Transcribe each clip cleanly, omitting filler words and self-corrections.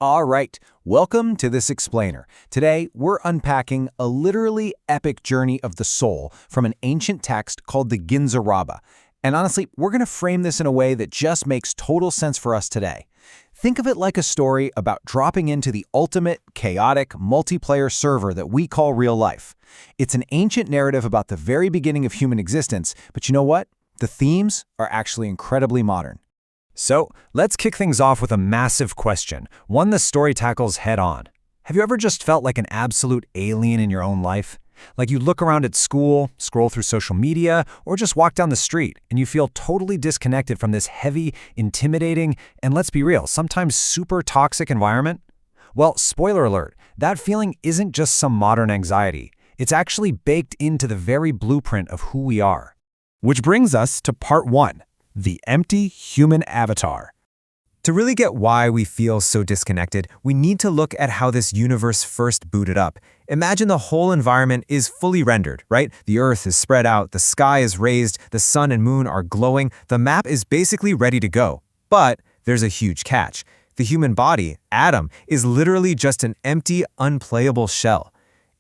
All right, welcome to This Explainer. Today, we're unpacking a literally epic journey of the soul from an ancient text called the Ginza Rabba. And honestly, we're going to frame this in a way that just makes total sense for us today. Think of it like a story about dropping into the ultimate, chaotic, multiplayer server that we call real life. It's an ancient narrative about the very beginning of human existence, but you know what? The themes are actually incredibly modern. So, let's kick things off with a massive question, one the story tackles head-on. Have you ever just felt like an absolute alien in your own life? Like you look around at school, scroll through social media, or just walk down the street, and you feel totally disconnected from this heavy, intimidating, and let's be real, sometimes super toxic environment? Well, spoiler alert, that feeling isn't just some modern anxiety. It's actually baked into the very blueprint of who we are. Which brings us to part 1. The empty human avatar. To really get why we feel so disconnected, we need to look at how this universe first booted up. Imagine the whole environment is fully rendered, right? The earth is spread out, the sky is raised, the sun and moon are glowing, the map is basically ready to go. But there's a huge catch. The human body, Adam, is literally just an empty, unplayable shell.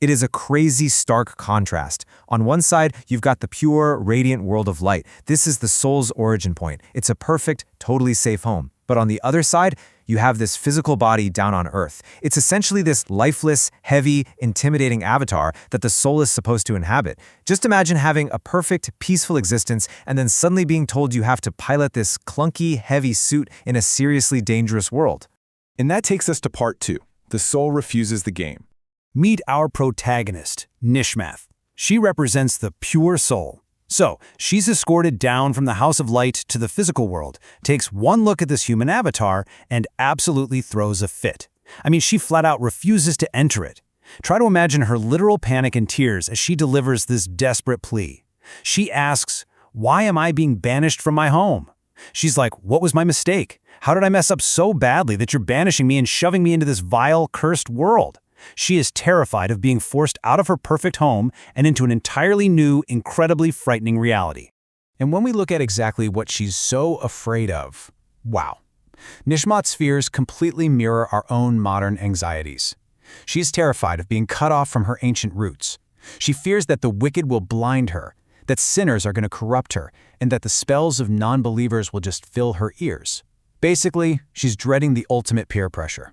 It is a crazy stark contrast. On one side, you've got the pure, radiant world of light. This is the soul's origin point. It's a perfect, totally safe home. But on the other side, you have this physical body down on Earth. It's essentially this lifeless, heavy, intimidating avatar that the soul is supposed to inhabit. Just imagine having a perfect, peaceful existence and then suddenly being told you have to pilot this clunky, heavy suit in a seriously dangerous world. And that takes us to part 2. The soul refuses the game. Meet our protagonist, Nishmath. She represents the pure soul. So, she's escorted down from the House of Light to the physical world, takes one look at this human avatar, and absolutely throws a fit. I mean, she flat out refuses to enter it. Try to imagine her literal panic and tears as she delivers this desperate plea. She asks, "Why am I being banished from my home?" She's like, "What was my mistake? How did I mess up so badly that you're banishing me and shoving me into this vile, cursed world?" She is terrified of being forced out of her perfect home and into an entirely new, incredibly frightening reality. And when we look at exactly what she's so afraid of, wow. Nishmath's fears completely mirror our own modern anxieties. She's terrified of being cut off from her ancient roots. She fears that the wicked will blind her, that sinners are going to corrupt her, and that the spells of non-believers will just fill her ears. Basically, she's dreading the ultimate peer pressure.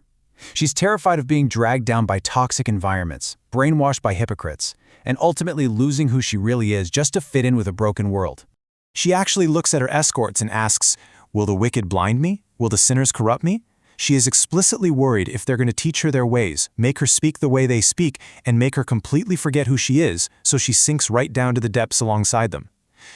She's terrified of being dragged down by toxic environments, brainwashed by hypocrites, and ultimately losing who she really is just to fit in with a broken world. She actually looks at her escorts and asks, "Will the wicked blind me? Will the sinners corrupt me?" She is explicitly worried if they're going to teach her their ways, make her speak the way they speak, and make her completely forget who she is, so she sinks right down to the depths alongside them.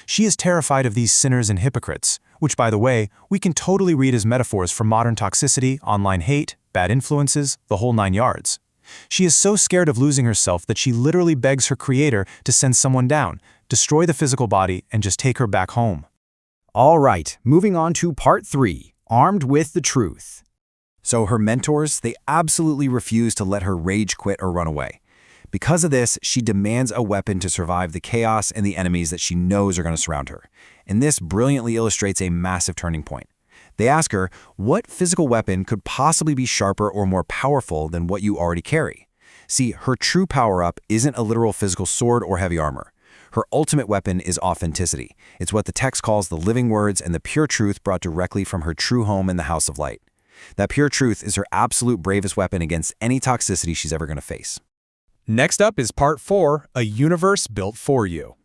She is terrified of these sinners and hypocrites, which, by the way, we can totally read as metaphors for modern toxicity, online hate, bad influences, the whole 9 yards. She is so scared of losing herself that she literally begs her creator to send someone down, destroy the physical body, and just take her back home. All right, moving on to part 3, armed with the truth. So her mentors, they absolutely refuse to let her rage quit or run away. Because of this, she demands a weapon to survive the chaos and the enemies that she knows are going to surround her. And this brilliantly illustrates a massive turning point. They ask her, what physical weapon could possibly be sharper or more powerful than what you already carry? See, her true power-up isn't a literal physical sword or heavy armor. Her ultimate weapon is authenticity. It's what the text calls the living words and the pure truth brought directly from her true home in the House of Light. That pure truth is her absolute bravest weapon against any toxicity she's ever going to face. Next up is part 4, A Universe Built for You.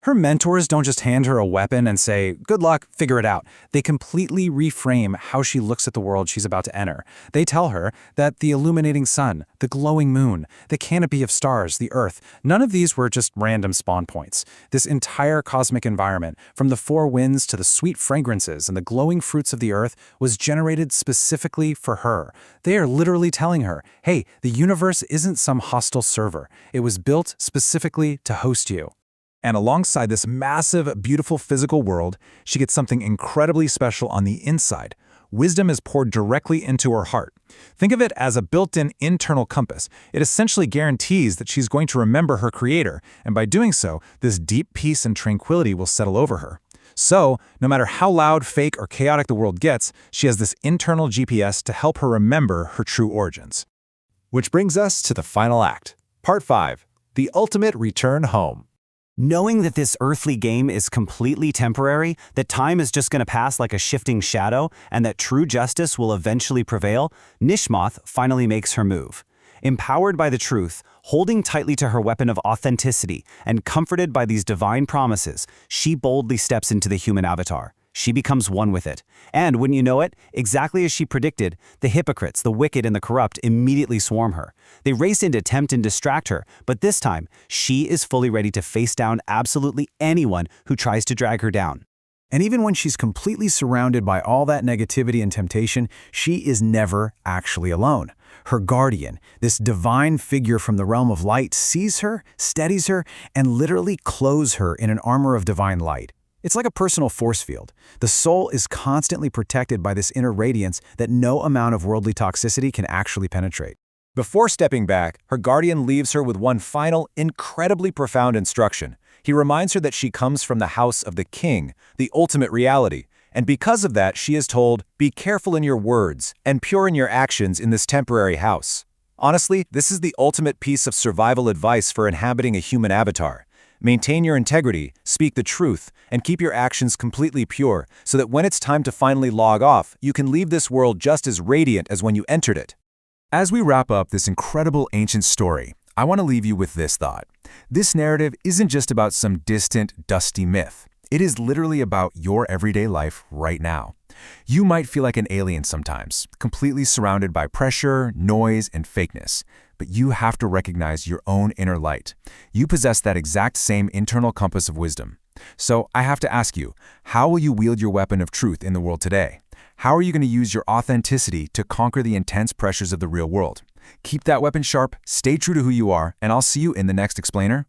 Her mentors don't just hand her a weapon and say, "Good luck, figure it out." They completely reframe how she looks at the world she's about to enter. They tell her that the illuminating sun, the glowing moon, the canopy of stars, the earth, none of these were just random spawn points. This entire cosmic environment, from the 4 winds to the sweet fragrances and the glowing fruits of the earth, was generated specifically for her. They are literally telling her, hey, the universe isn't some hostile server. It was built specifically to host you. And alongside this massive, beautiful physical world, she gets something incredibly special on the inside. Wisdom is poured directly into her heart. Think of it as a built-in internal compass. It essentially guarantees that she's going to remember her creator, and by doing so, this deep peace and tranquility will settle over her. So, no matter how loud, fake, or chaotic the world gets, she has this internal GPS to help her remember her true origins. Which brings us to the final act. Part 5. The Ultimate Return Home. Knowing that this earthly game is completely temporary, that time is just going to pass like a shifting shadow, and that true justice will eventually prevail, Nishmoth finally makes her move. Empowered by the truth, holding tightly to her weapon of authenticity, and comforted by these divine promises, she boldly steps into the human avatar. She becomes one with it. And, wouldn't you know it, exactly as she predicted, the hypocrites, the wicked, and the corrupt immediately swarm her. They race in to tempt and distract her, but this time, she is fully ready to face down absolutely anyone who tries to drag her down. And even when she's completely surrounded by all that negativity and temptation, she is never actually alone. Her guardian, this divine figure from the realm of light, sees her, steadies her, and literally clothes her in an armor of divine light. It's like a personal force field. The soul is constantly protected by this inner radiance that no amount of worldly toxicity can actually penetrate. Before stepping back, her guardian leaves her with one final, incredibly profound instruction. He reminds her that she comes from the house of the king, the ultimate reality, and because of that, she is told, "Be careful in your words and pure in your actions in this temporary house." Honestly, this is the ultimate piece of survival advice for inhabiting a human avatar. Maintain your integrity, speak the truth, and keep your actions completely pure so that when it's time to finally log off, you can leave this world just as radiant as when you entered it. As we wrap up this incredible ancient story, I want to leave you with this thought. This narrative isn't just about some distant, dusty myth. It is literally about your everyday life right now. You might feel like an alien sometimes, completely surrounded by pressure, noise, and fakeness. But you have to recognize your own inner light. You possess that exact same internal compass of wisdom. So I have to ask you, how will you wield your weapon of truth in the world today? How are you going to use your authenticity to conquer the intense pressures of the real world? Keep that weapon sharp, stay true to who you are, and I'll see you in the next explainer